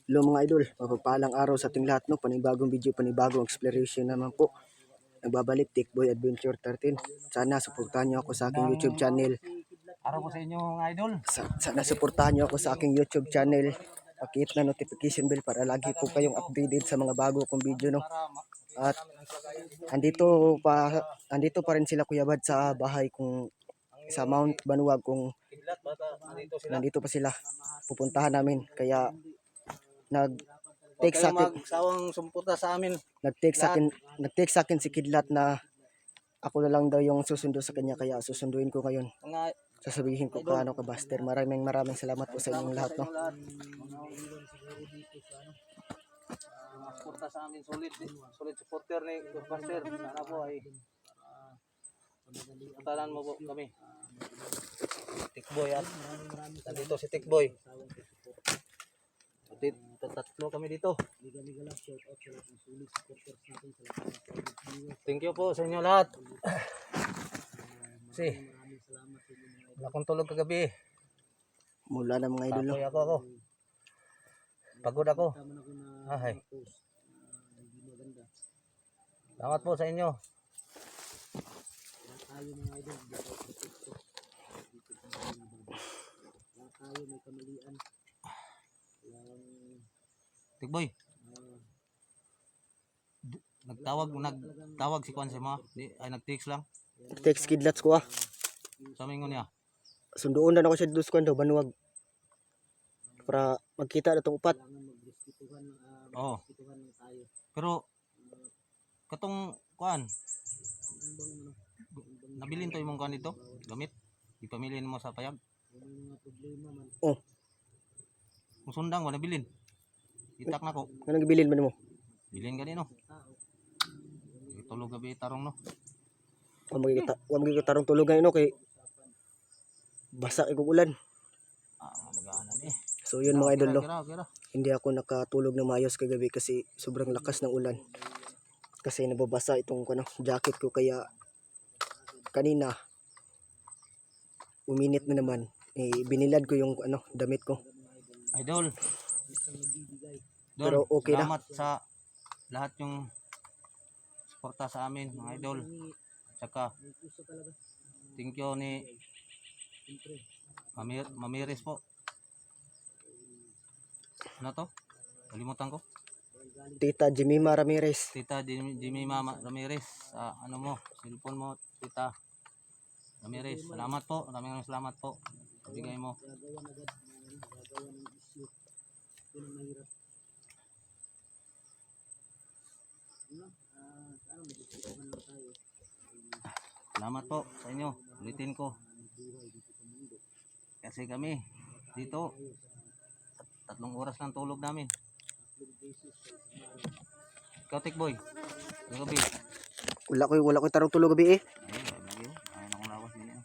Hello mga idol, mapagpalang araw sa ating lahat, no? Panibagong video, panibagong exploration naman po. Nagbabalik, Tikboy Adventure 13. Sana suportahan niyo ako sa aking YouTube channel. Araw po sa inyo mga idol. Sana suportahan niyo ako sa aking YouTube channel. Pakihit na notification bell para lagi po kayong updated sa mga bago kong video, no? At andito pa rin sila Kuya Bad sa bahay kung sa Mount Banuwag, kung nandito pa sila. Pupuntahan namin, kaya nag-text sa akin, Magsawang suporta sa amin. nag-text sa akin si Kidlat na ako na lang daw yung susundo sa kanya, kaya susunduin ko ngayon. Mga Sasabihin ko paano ka, Buster. Maraming salamat po sa inyong lahat, no? suporta sa amin, solid supporter ni Buster. Sana po ay putalan mo po kami. Tikboy at nandito si Tikboy. Tatlo kami dito. Thank you po sa inyo lahat. Kasi wala akong tulog kagabi. Mula na mga idol, no? Papoy ako. Pagod ako. Ay. Salamat po sa inyo. Tikboy. Nagtawag si Kwan sa mga. Ay nag-text lang. Text Kidlat ko, Sa mingon niya. sundoon na ako siya doon sa daw Banuwag para magkita na itong upat. Oo. Pero katong Kwan. Nabilin to imong kan dito? Gamit. Ipamilin mo sa payag. Oh, Musundang ko nabilin. Itak na ko. ano gibilin man mo? Bilin gani no. Tulog gabi tarong no. Wa magigita tarong tulugan, no, kay basa ikog ulan. Naganan eh. So yun mga idol, no? Kira. Hindi ako nakatulog na maayos kagabi kasi sobrang lakas ng ulan. Kasi nababasa itong jacket ko, kaya kanina uminit na naman. Binilad ko yung damit ko. Idol. Pero okay na. Salamat sa lahat yung suporta sa amin mga idol. Tsaka thank you ni Mamiris po. Ano to? Kalimutan ko. Tita Jemima Ramirez. Tita Jimmy Ramirez. Ano mo? Cellphone mo, Tita Ramirez. Salamat po. Maraming salamat po. Bigay mo. Salamat po sa inyo. Ulitin ko. Kasi kami dito 3 oras lang tulog namin. Ikaw Tikboy. Gabi. Wala ko tarong tulog gabi eh. Ay, akong lawas din eh.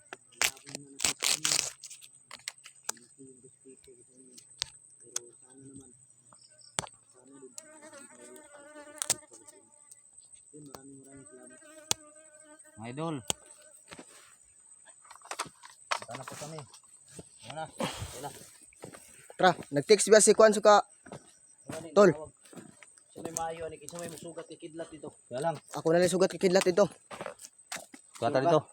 Mga idol. Sana po kami. Wala. Tra, nag-text ba si Kwan suka? Tol. Sa may mayo ani kinsa may musugat kay Kidlat dito. Kaya lang. Ako na lang sugat kay Kidlat ito. Gata dito.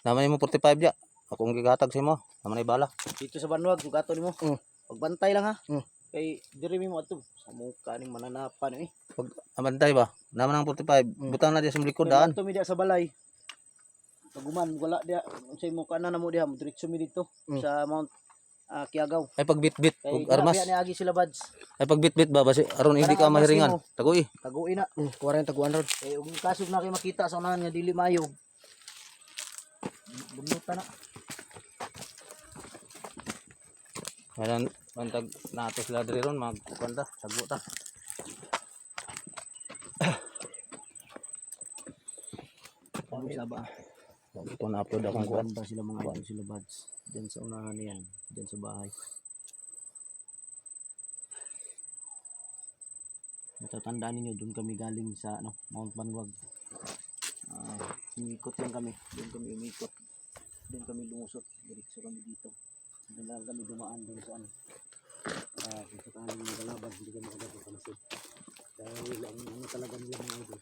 Naman mo 45 ya. Ako ang gigatag sa mo. Naman ay bala. Dito sa Banuwag sugato nimo. Pagbantay lang ha. Kay diri mo adto sa muka ning mananapan eh. Pag abantay ba? Naman ang 45. Butang na diya sa likod daan. Adto mi diya sa balay. Paguman wala diya unsay mo kana namo diha, diretso mi dito sa Mount Kiagaw. Ay pagbitbit ug armas. Ay agi sila buds. Ay pagbitbit ba basi aron hindi ka mahiringan. Taguy na. 40 taguan ron. Eh ug kasog na kay makita sa unahan nga dili mayo. Bugnuta na. Ayan, bantag nato sila diri ron magkukanta, sagbo ta. Ano sila ba? Ito na-upload akong kuwanta sila mga ano sila buds. Diyan sa unahan yan, diyan sa bahay. Matatandaan ninyo, doon kami galing sa Mount Banuwag. Umikot lang kami, doon kami umikot. Doon kami lumusot, diretso kami dito. Doon lang kami dumaan doon sa kung sakaling magalaban, hindi ka makagad ng kamasid. Dahil ang ano talaga nila mga idol,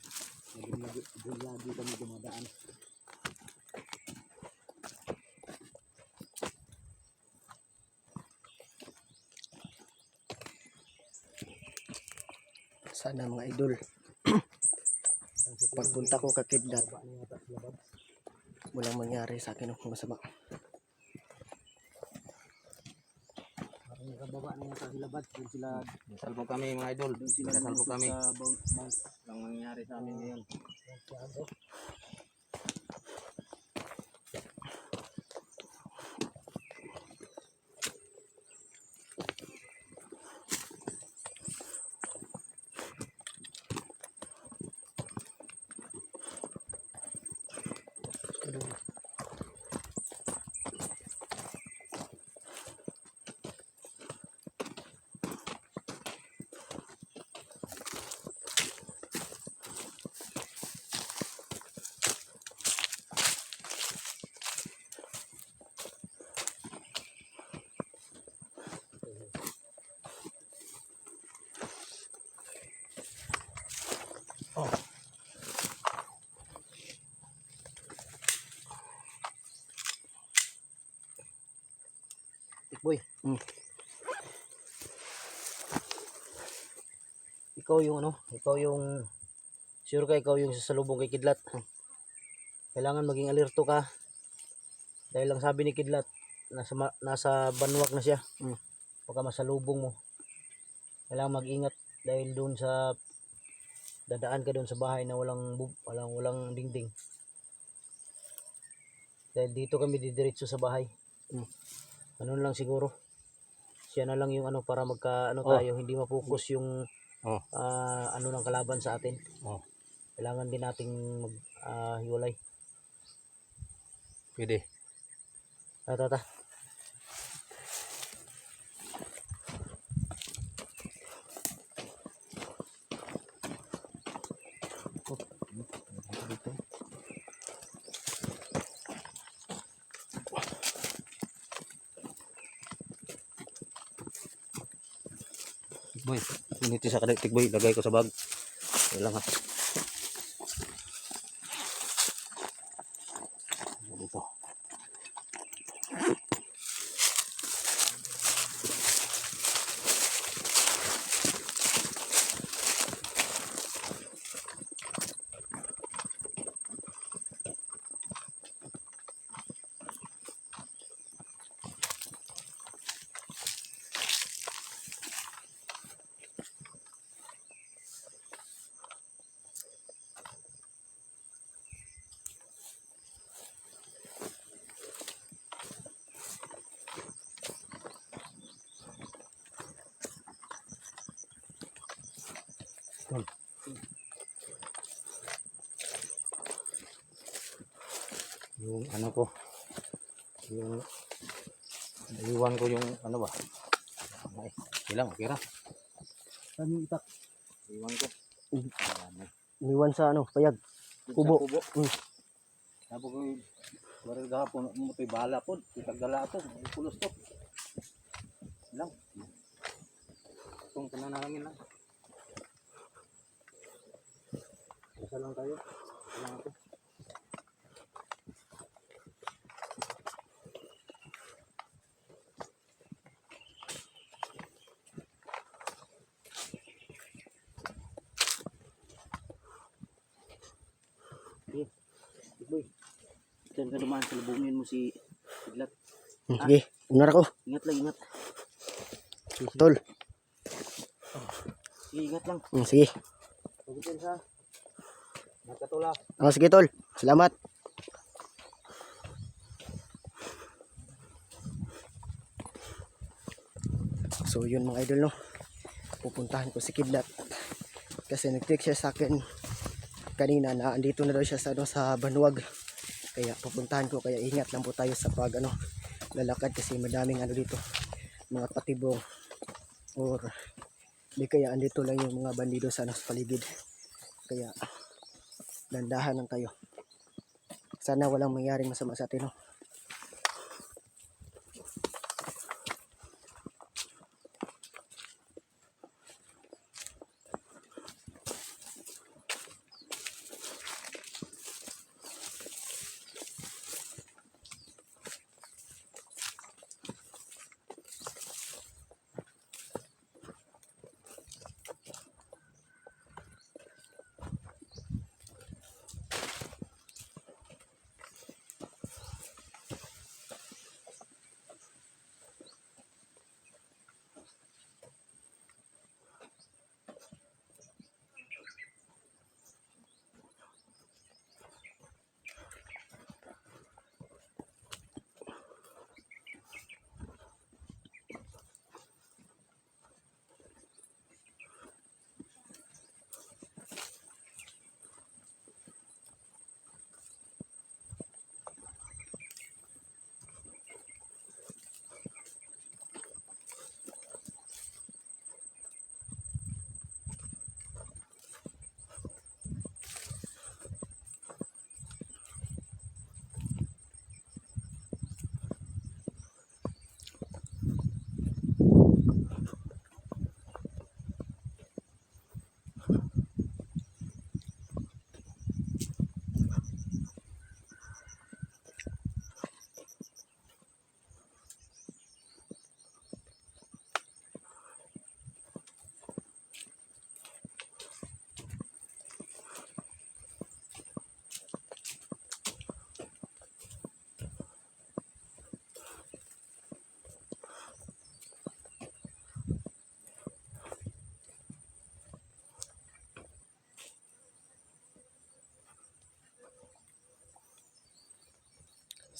doon lagi kami dumadaan. Sana mga idol, pagpunta ko kakidlat, walang mangyari sa akin ng masama. Nakababa na sa hilabad, doon sila nasalbo kami mga idol, doon sila nasalbo kami. Ang nangyari sa amin ngayon. Boy. Ikaw yung sure ka ikaw yung sasalubong kay Kidlat. Kailangan maging alerto ka. Dahil lang sabi ni Kidlat, nasa banwak na siya. Baka masalubong mo. Kailangan mag-ingat dahil doon sa dadaan ka doon sa bahay na walang dingding. Dahil dito kami didiretso sa bahay. Ano lang siguro. Siya na lang yung para tayo, hindi ma-focus yung ng kalaban sa atin. Kailangan din nating hiwalay. Pwede. Tata. Dito. Boy, initi sa kadiktik boy, lagay ko sa bag. Wala nga. Dito. Yung yung iwan ko yung ba? Ay, ilang, okay ra. Saan yung itak? Iwan ko. Iniwan sa payag. Kubo. Tapos ko baril gahapon mo to'y bala po. Itagdala ito. Pulos to. Ilang. Itong pananangin lang. Basta lang tayo. Ilang ito. Boy, diyan ka dumaan, salubungin mo si Kidlat. Sige, unar ako. Ingat lang, ingat. Tol. Sige, ingat lang. Sige. Pagutin sa nagkatula. Sige tol, salamat. So yun mga idol pupuntahan ko si Kidlat kasi nag-text siya sa akin kanina na andito na daw siya sa Banwag, kaya pupuntahan ko, kaya ingat lang po tayo sa pag lalakad kasi madaming dito mga patibong or di kaya andito lang yung mga bandido sa paligid, kaya dandahan lang tayo, sana walang mangyaring masama sa atin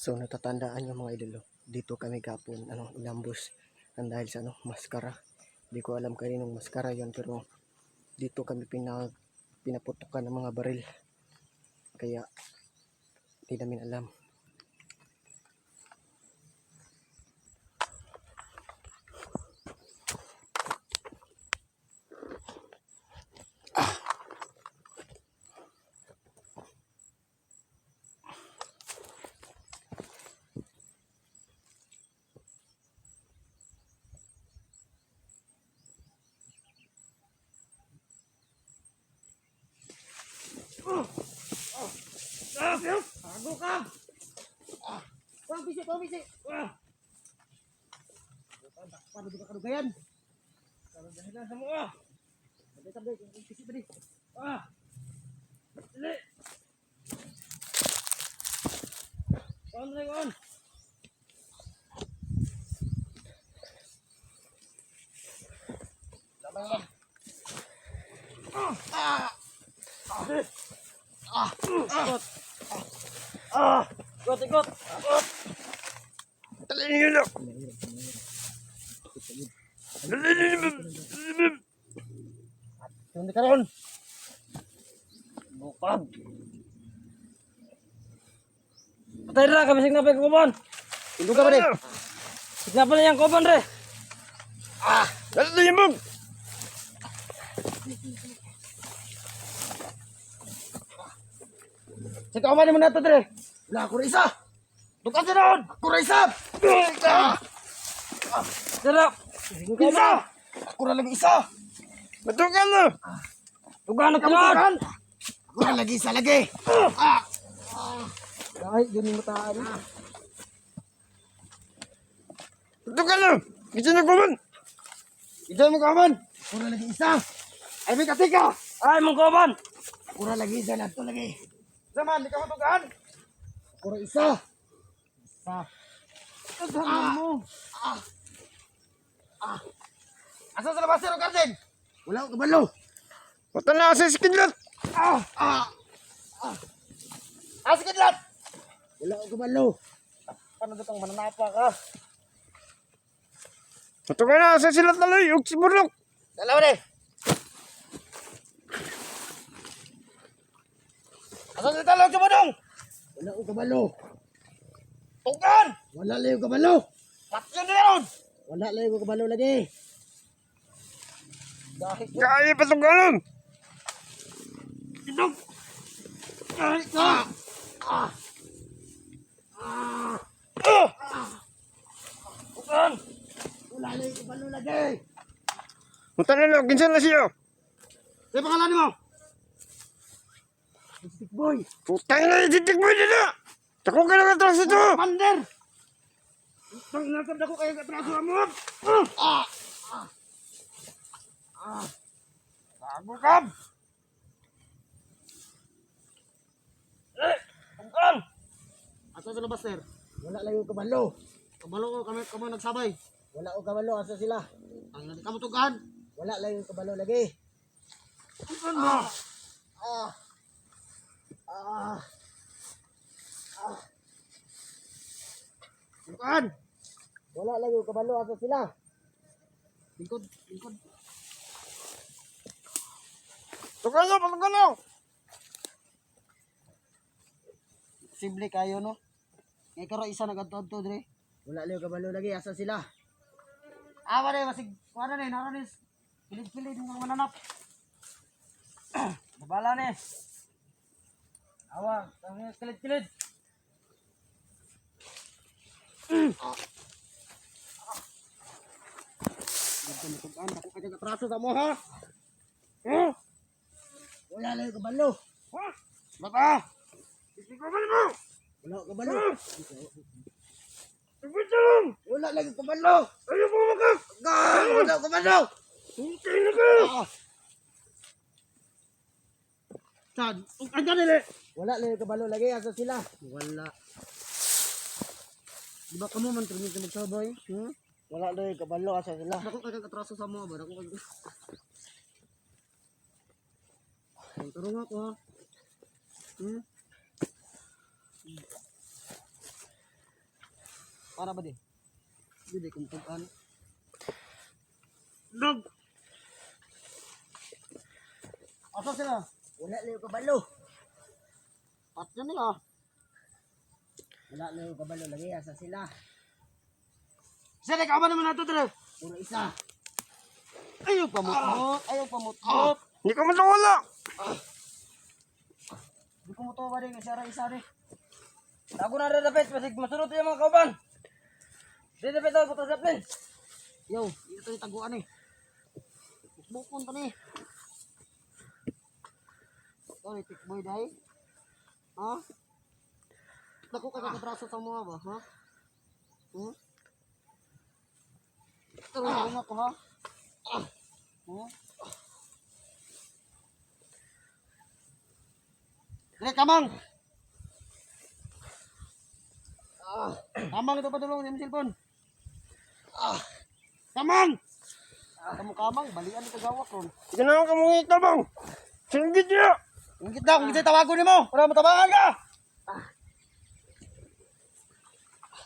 So natatandaan yung mga idol, dito kami kapon inambush ang dahil sa maskara. Di ko alam kaninong maskara yon, pero dito kami pinaputukan ng mga baril. Kaya di namin alam. Bago ka! Pambisi! Paano di ka kadugayan? Paano dahilan sa mga? Sabay, pisi ba di? Dali! Paano na yun? Sabay lang. Ikot! Hindi ka ron! Bukag! Patay na kami signapin ko kuban! Tindog ka ba rin? Signapin na yung kuban rin! Dali na yung bug! Sige, kumanin mo na ito rin! Wala ako isa! Dukan sa noon! Ako isa! Sarap! Isa! Ako na lagi isa! Matukan mo! Dukan na Kamutukan! Ako na lagi isa lagi! Dahil yun yung mataan. Matukan mo! Bisa na kuman! Ito mo kaman! Ako na lagi isa! Ay may katika! Ay, mong kuman! Ako na lagi isa na ito lagi! Zaman, di ka matukan! Ako na isa! Isa! Kasama mo! Asa sa labas yung garden? Wala akong kabalo! Mata na sa skidlat! Skidlat! Wala akong kabalo! Paano itong mananapa ka? Matukan na sa silat na loy, ug si Burlok. Dalawa rin! Asa sa talong sumudong? Wala akong kabalo! Tungkan! Wala lang yung kabalo! Patyon na yun! Wala lang yung kabalo lagi! Dahil Kaya patukanon. inog! Dahil ka! Tungkan! Wala lang yung kabalo lagi! Mutan na lo, kinsan na siya. Ano pangalan mo? Stick boy! Putang na, titik mo dito. Tako ka lang atras ito. Pander! Pag nakabda ko kayo katraso mo! Bago ka! Tungkan! Asa sa labas, sir? Wala lang yung kabalo! Kabalo ko, kami nagsabay. Wala akong kabalo, asa sila? Ang hindi ka matugan. Wala lang yung kabalo lagi! Tungkan mo! Tungkan! Wala lang yung kabalo, asa sila? Lingkod. Tukan na, patukan na. Simple kayo, no? Kaya karo isa nag-adto dire. Wala lang yung kabalo lagi, asa sila? Wala masig, kuha na naranis. Pilid-pilid ng mga mananap. Nabala ni. Awa, kami kilid-kilid. Nagkamatukan, ako kaya katraso sa mo, ha? Wala lang yung kabalo! Bata! Tukan mo. Wala akong kabalo! Tukan lang. Wala lang yung kabalo! Ayaw mo makak. Wala akong kabalo! Putay na ka. Saan? Ang kanili! Wala lang yung kabalo lagi, asa sila? Wala. Di ba kamo man tuloy ka magsabay? Wala lang yung kabalo, asa sila? Ako kaya katraso sa mo ba? Ako kaya... Turong ako ha. Para ba di? Hindi kung tugan. Dog. Asa sila? Wala na yung kabalo. Patyo nila. Wala na yung kabalo. Lagi asa sila. Sila ka ba naman nato dre? Puro isa. Ayaw pamutmut. Ayaw pamutmut. Hindi ka matawala. Di ko mo to ba rin. Kasi isa rin. Tago na rin dapit. Masig masunod yung mga kauban. Di dapit ako. Puto dapit. Yo. Ito yung taguan eh. Bukon to ni. Ito yung tikboy dahi. Ha? Dako ka braso sa mga ba? Ha? Hmm? Tulungan ako ha. Dire kamang. Kamang ito padulong yung cellphone. Kamang. Kamu kamang balian ito gawak ron. Sige na ka mong itabang. Singgit niya. Ingit daw, ingit tawagon nimo. Para matabangan ka.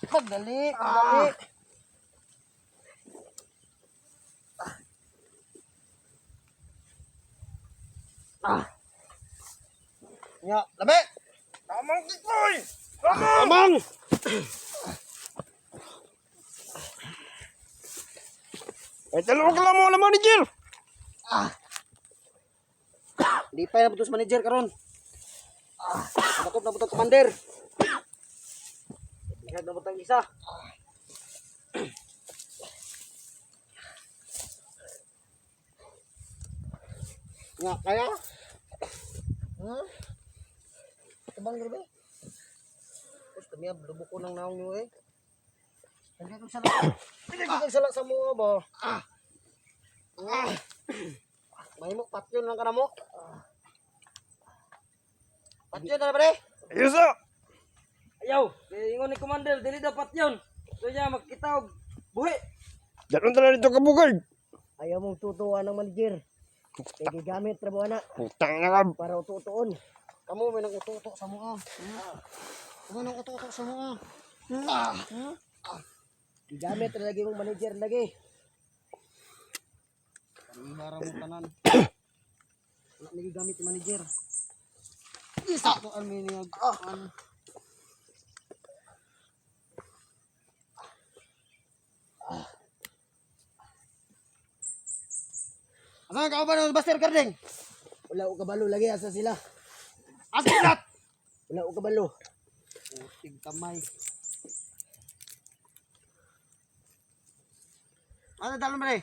Pagdali, pagdali. Ya, labi. Kamang kikoy. Kamang. Ay talo ka lang mo na manager. Di pa na putus manager karon. Bakit na putus commander? Bihag na butang isa. Nga kaya? Ha? Tabang gabi. Tapos kami lubo ko ng naong nyo eh. Hindi ko sala. Hindi ko sala sa mga ba? May mo patyon lang ka na mo. Patyon na pre. Ayos ah. Ayaw, ingon ni Commander, dili dapat yun. So niya, magkita og buhi. Danon tala dito ka bugay. Ayaw mong tutuan ng manager. Kaya gigamit na buwan na Utang na ka. para ututuon. Kamu may nang ututo sa mga. Kamu nang ututo sa mga. Gigamit na lagi mong manager lagi. Pangihara mo tanan. Wala lagi gamit yung manager. Isa to ang miniyag. Asa ka ba ng Buster Carding? Wala ko kabalo lagi asa sila. Aslat. Wala ko kabalo. Uting kamay. Ano dalon ba